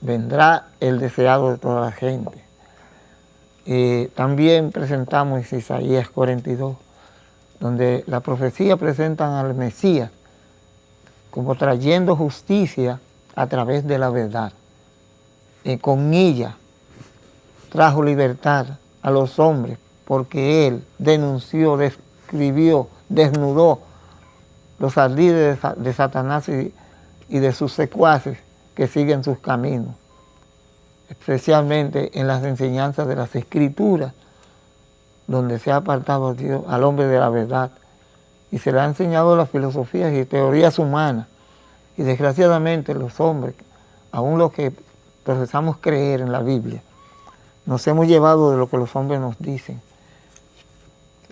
vendrá el deseado de toda la gente. También presentamos Isaías 42, donde la profecía presentan al Mesías como trayendo justicia a través de la verdad. Con ella trajo libertad a los hombres, porque él denunció, describió, desnudó los ardides de Satanás y de sus secuaces que siguen sus caminos, especialmente en las enseñanzas de las Escrituras, donde se ha apartado a Dios, al hombre de la verdad, y se le ha enseñado las filosofías y teorías humanas. Y desgraciadamente los hombres, aún los que profesamos creer en la Biblia, nos hemos llevado de lo que los hombres nos dicen,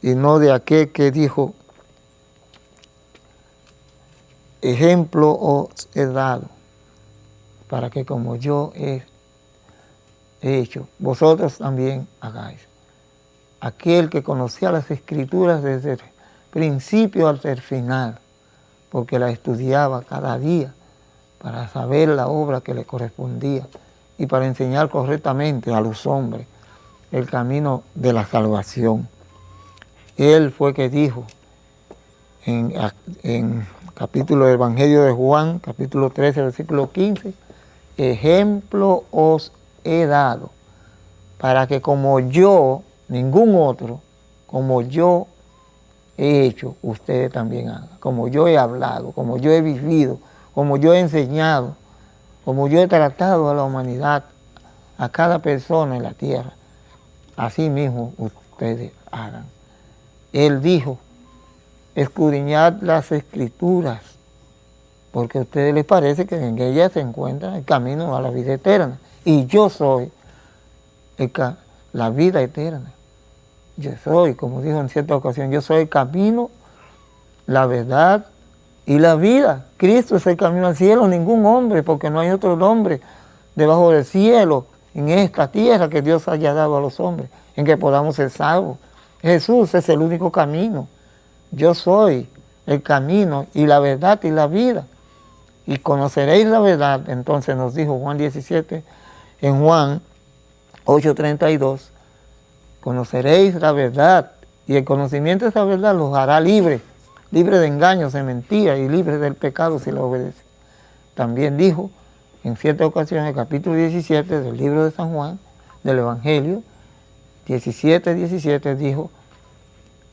y no de aquel que dijo: ejemplo os he dado, para que como yo he hecho, vosotros también hagáis. Aquel que conocía las Escrituras desde el principio hasta el final, porque la estudiaba cada día para saber la obra que le correspondía y para enseñar correctamente a los hombres el camino de la salvación. Él fue que dijo en capítulo del Evangelio de Juan, capítulo 13, versículo 15, ejemplo os he dado, para que como yo, ningún otro, como yo he hecho, ustedes también hagan. Como yo he hablado, como yo he vivido, como yo he enseñado, como yo he tratado a la humanidad, a cada persona en la tierra, así mismo ustedes hagan. Él dijo: escudriñad las Escrituras, porque a ustedes les parece que en ellas se encuentra el camino a la vida eterna. Y yo soy la vida eterna. Yo soy, como dijo en cierta ocasión, yo soy el camino, la verdad y la vida. Cristo es el camino al cielo, ningún hombre, porque no hay otro nombre debajo del cielo, en esta tierra, que Dios haya dado a los hombres, en que podamos ser salvos. Jesús es el único camino. Yo soy el camino y la verdad y la vida. Y conoceréis la verdad, entonces nos dijo Juan 17, en Juan 8:32, conoceréis la verdad, y el conocimiento de esa verdad los hará libres, libres de engaños, de mentiras, y libres del pecado si lo obedecen. También dijo en cierta ocasión, en el capítulo 17 del libro de San Juan, del Evangelio, 17:17, dijo: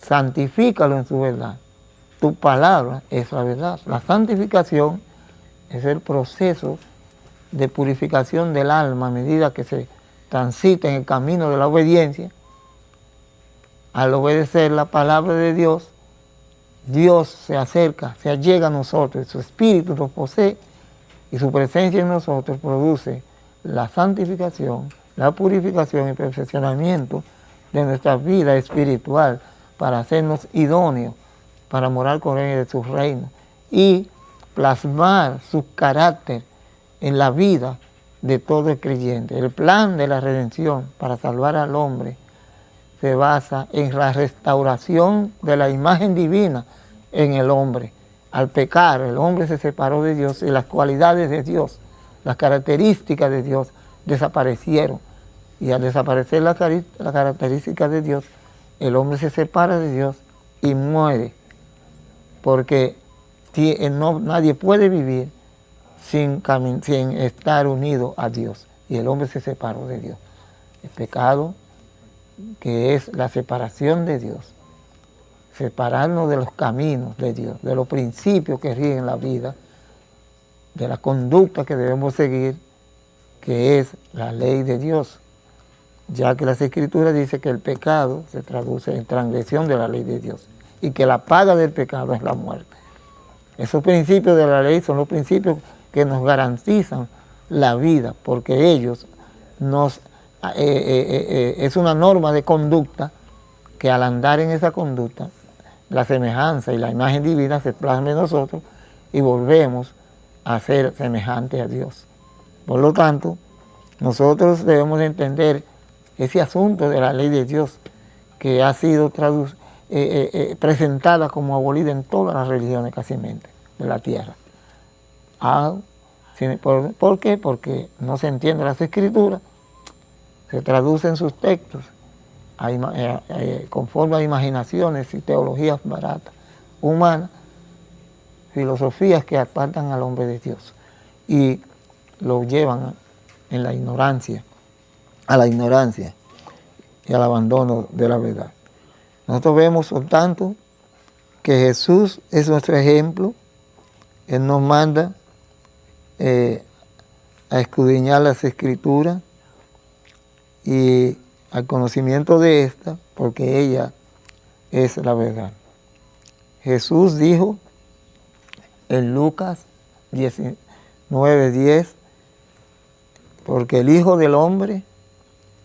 santifícalo en su verdad, tu palabra es la verdad. La santificación es el proceso de purificación del alma a medida que se transita en el camino de la obediencia. Al obedecer la palabra de Dios, Dios se acerca, se allega a nosotros, su Espíritu nos posee y su presencia en nosotros produce la santificación, la purificación y perfeccionamiento de nuestra vida espiritual para hacernos idóneos para morar con Él en su reino y plasmar su carácter en la vida de todo el creyente. El plan de la redención para salvar al hombre se basa en la restauración de la imagen divina en el hombre. Al pecar, el hombre se separó de Dios y las cualidades de Dios, las características de Dios desaparecieron. Y al desaparecer las características de Dios, el hombre se separa de Dios y muere, porque nadie puede vivir sin estar unido a Dios. Y el hombre se separó de Dios. El pecado, que es la separación de Dios, separarnos de los caminos de Dios, de los principios que rigen la vida, de la conducta que debemos seguir, que es la ley de Dios, ya que las Escrituras dicen que el pecado se traduce en transgresión de la ley de Dios y que la paga del pecado es la muerte. Esos principios de la ley son los principios que nos garantizan la vida, porque ellos es una norma de conducta que al andar en esa conducta, la semejanza y la imagen divina se plasma en nosotros y volvemos a ser semejantes a Dios. Por lo tanto, nosotros debemos entender ese asunto de la ley de Dios que ha sido presentada como abolida en todas las religiones casi de la tierra. ¿Por qué? Porque no se entienden las escrituras, se traducen sus textos conforme a imaginaciones y teologías baratas, humanas, filosofías que apartan al hombre de Dios y lo llevan en la ignorancia, a la ignorancia y al abandono de la verdad. Nosotros vemos, por tanto, que Jesús es nuestro ejemplo. Él nos manda a escudriñar las Escrituras y al conocimiento de esta, porque ella es la verdad. Jesús dijo en Lucas 19:10, porque el Hijo del Hombre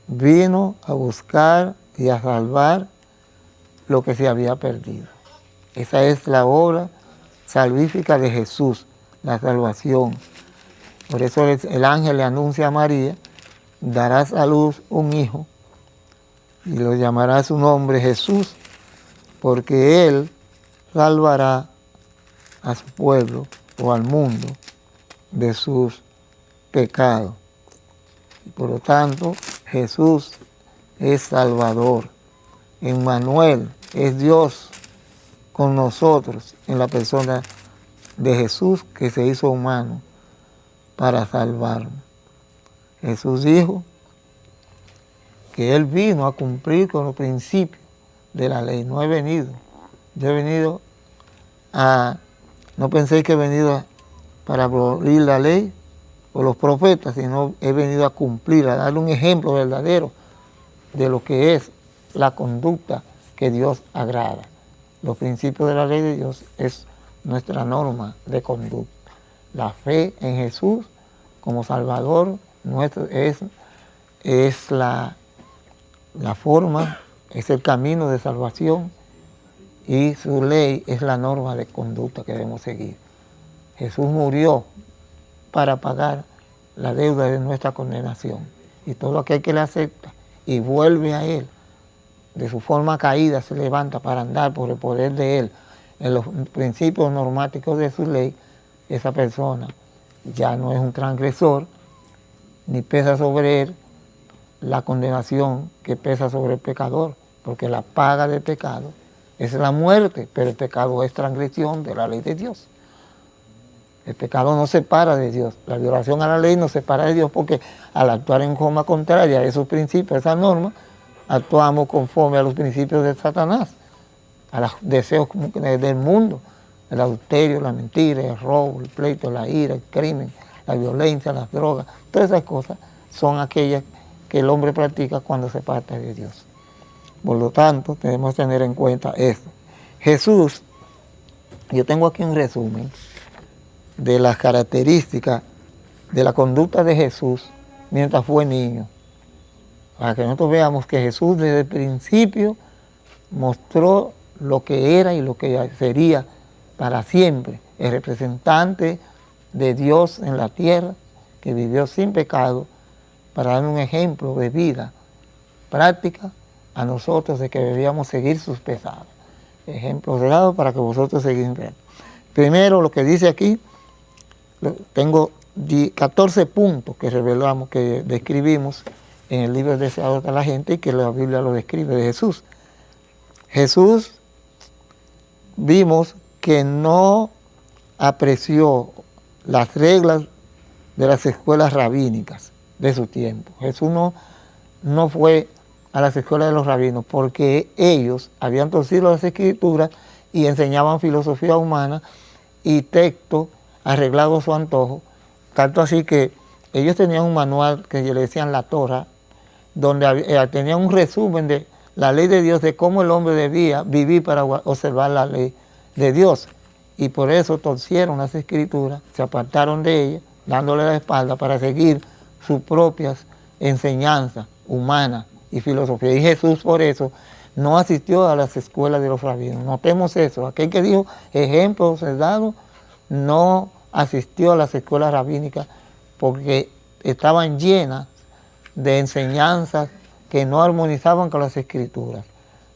vino a buscar y a salvar lo que se había perdido. Esa es la obra salvífica de Jesús, la salvación. Por eso el ángel le anuncia a María: darás a luz un hijo y lo llamará su nombre Jesús, porque él salvará a su pueblo o al mundo de sus pecados. Y por lo tanto, Jesús es Salvador. Emmanuel es Dios con nosotros en la persona de Jesús, que se hizo humano para salvarnos. Jesús dijo que Él vino a cumplir con los principios de la ley. No he venido. Yo he venido no pensé que he venido para abolir la ley o los profetas, sino he venido a cumplir, a dar un ejemplo verdadero de lo que es la conducta que Dios agrada. Los principios de la ley de Dios es nuestra norma de conducta. La fe en Jesús como Salvador nuestro es la forma, es el camino de salvación, y su ley es la norma de conducta que debemos seguir. Jesús murió para pagar la deuda de nuestra condenación, y todo aquel que le acepta y vuelve a Él, de su forma caída se levanta para andar por el poder de Él, en los principios normáticos de su ley, esa persona ya no es un transgresor, ni pesa sobre él la condenación que pesa sobre el pecador, porque la paga del pecado es la muerte, pero el pecado es transgresión de la ley de Dios. El pecado no separa de Dios, la violación a la ley nos separa de Dios, porque al actuar en forma contraria a esos principios, a esas normas, actuamos conforme a los principios de Satanás, a los deseos del mundo, el adulterio, la mentira, el robo, el pleito, la ira, el crimen, la violencia, las drogas. Todas esas cosas son aquellas que el hombre practica cuando se aparta de Dios. Por lo tanto, tenemos que tener en cuenta esto. Jesús, yo tengo aquí un resumen de las características de la conducta de Jesús mientras fue niño, para que nosotros veamos que Jesús desde el principio mostró lo que era y lo que sería para siempre, el representante de Dios en la tierra, que vivió sin pecado, para dar un ejemplo de vida práctica a nosotros de que debíamos seguir sus pecados. Ejemplos dados para que vosotros seguís. Primero, lo que dice aquí, tengo 14 puntos que revelamos, que describimos en el libro Deseados de la Gente, y que la Biblia lo describe de Jesús. Jesús, vimos que no apreció las reglas de las escuelas rabínicas de su tiempo. Jesús no fue a las escuelas de los rabinos porque ellos habían torcido las escrituras y enseñaban filosofía humana y textos arreglados a su antojo, tanto así que ellos tenían un manual que le decían la Torah, donde tenían un resumen de la ley de Dios, de cómo el hombre debía vivir para observar la ley de Dios. Y por eso torcieron las escrituras, se apartaron de ellas, dándole la espalda para seguir sus propias enseñanzas humanas y filosofía. Y Jesús por eso no asistió a las escuelas de los rabinos. Notemos eso. Aquel que dijo ejemplos dados no asistió a las escuelas rabínicas porque estaban llenas de enseñanzas que no armonizaban con las escrituras.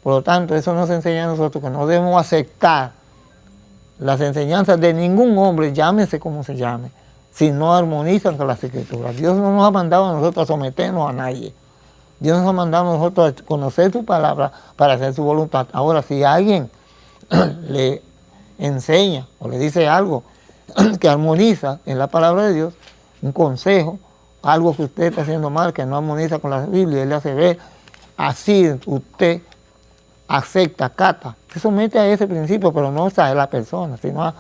Por lo tanto, eso nos enseña a nosotros que no debemos aceptar las enseñanzas de ningún hombre, llámese como se llame, si no armonizan con las Escrituras. Dios no nos ha mandado a nosotros a someternos a nadie. Dios nos ha mandado a nosotros a conocer su palabra para hacer su voluntad. Ahora, si alguien le enseña o le dice algo que armoniza en la palabra de Dios, un consejo, algo que usted está haciendo mal, que no armoniza con la Biblia, él le hace ver, así usted acepta, acata, se somete a ese principio, pero no a la persona, sino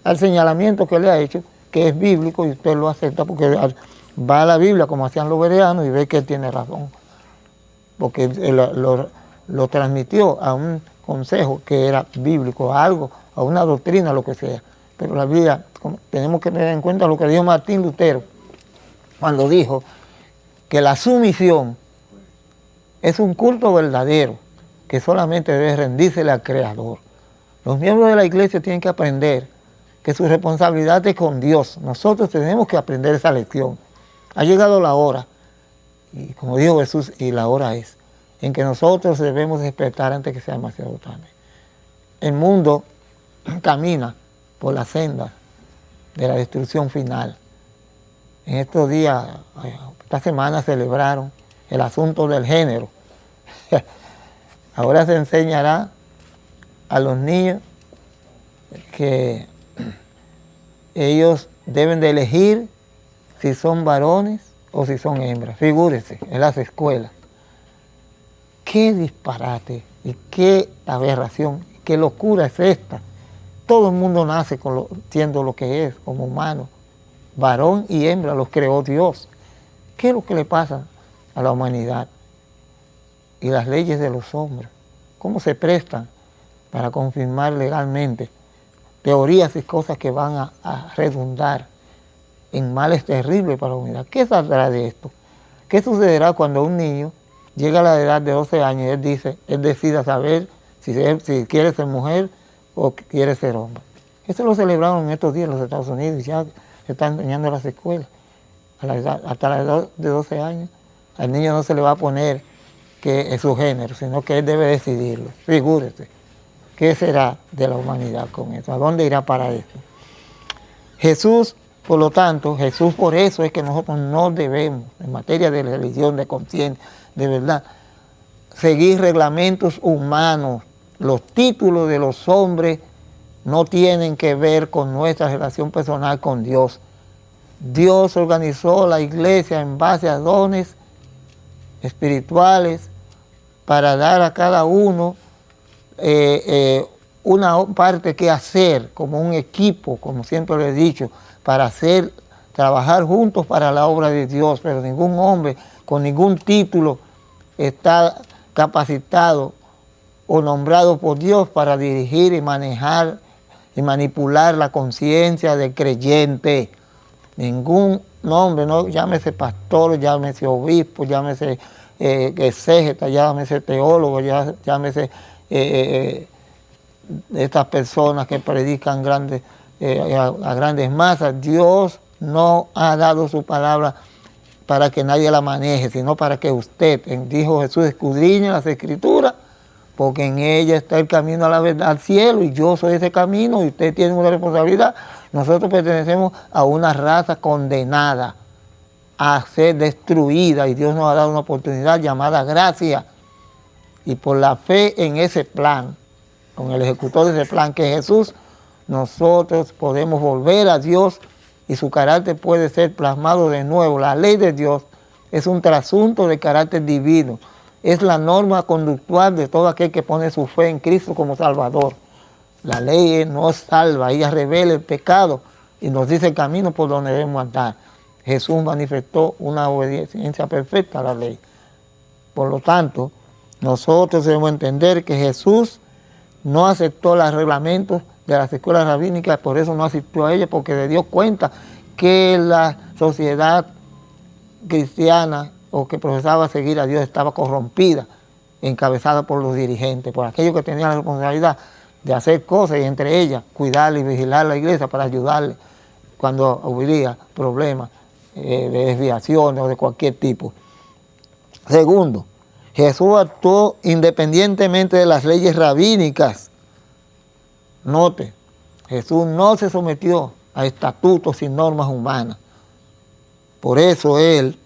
al señalamiento que le ha hecho, que es bíblico, y usted lo acepta porque va a la Biblia como hacían los bereanos y ve que él tiene razón, porque lo transmitió a un consejo que era bíblico, a algo, a una doctrina, lo que sea. Pero la Biblia, tenemos que tener en cuenta lo que dijo Martín Lutero, cuando dijo que la sumisión es un culto verdadero, que solamente debe rendírsele al Creador. Los miembros de la iglesia tienen que aprender que su responsabilidad es con Dios. Nosotros tenemos que aprender esa lección. Ha llegado la hora, y como dijo Jesús, y la hora es, en que nosotros debemos despertar antes que sea demasiado tarde. El mundo camina por la senda de la destrucción final. En estos días, esta semana celebraron el asunto del género. Ahora se enseñará a los niños que ellos deben de elegir si son varones o si son hembras. Figúrese, en las escuelas. Qué disparate y qué aberración, qué locura es esta. Todo el mundo nace siendo lo que es, como humano. Varón y hembra los creó Dios. ¿Qué es lo que le pasa a la humanidad? Y las leyes de los hombres, cómo se prestan para confirmar legalmente teorías y cosas que van a redundar en males terribles para la humanidad. ¿Qué saldrá de esto? ¿Qué sucederá cuando un niño llega a la edad de 12 años y él decida saber si quiere ser mujer o quiere ser hombre? Esto lo celebraron en estos días en los Estados Unidos, y ya se está enseñando en las escuelas. Hasta la edad de 12 años, al niño no se le va a poner que es su género, sino que él debe decidirlo. Figúrese, ¿qué será de la humanidad con eso? ¿A dónde irá para esto? Jesús, por lo tanto, Jesús por eso es que nosotros no debemos, en materia de religión, de conciencia, de verdad, seguir reglamentos humanos. Los títulos de los hombres no tienen que ver con nuestra relación personal con Dios. Dios organizó la iglesia en base a dones espirituales para dar a cada uno una parte que hacer, como un equipo, como siempre lo he dicho, para trabajar juntos para la obra de Dios, pero ningún hombre con ningún título está capacitado o nombrado por Dios para dirigir y manejar y manipular la conciencia del creyente. Ningún nombre, no, llámese pastor, llámese obispo, llámese exégeta, llámese teólogo, llámese estas personas que predican a grandes masas. Dios no ha dado su palabra para que nadie la maneje, sino para que usted, dijo Jesús, escudriñe las Escrituras, porque en ella está el camino a la verdad, al cielo, y yo soy ese camino, y usted tiene una responsabilidad. Nosotros pertenecemos a una raza condenada a ser destruida, y Dios nos ha dado una oportunidad llamada gracia, y por la fe en ese plan, con el ejecutor de ese plan que es Jesús, nosotros podemos volver a Dios y su carácter puede ser plasmado de nuevo. La ley de Dios es un trasunto de carácter divino, es la norma conductual de todo aquel que pone su fe en Cristo como Salvador. La ley nos salva, ella revela el pecado y nos dice el camino por donde debemos andar. Jesús manifestó una obediencia perfecta a la ley. Por lo tanto, nosotros debemos entender que Jesús no aceptó los reglamentos de las escuelas rabínicas, por eso no asistió a ellas, porque se dio cuenta que la sociedad cristiana o que profesaba seguir a Dios estaba corrompida, encabezada por los dirigentes, por aquellos que tenían la responsabilidad de hacer cosas, y entre ellas cuidarle y vigilar la iglesia para ayudarle cuando hubiera problemas de desviaciones o de cualquier tipo. Segundo, Jesús actuó independientemente de las leyes rabínicas. Note, Jesús no se sometió a estatutos y normas humanas. Por eso Él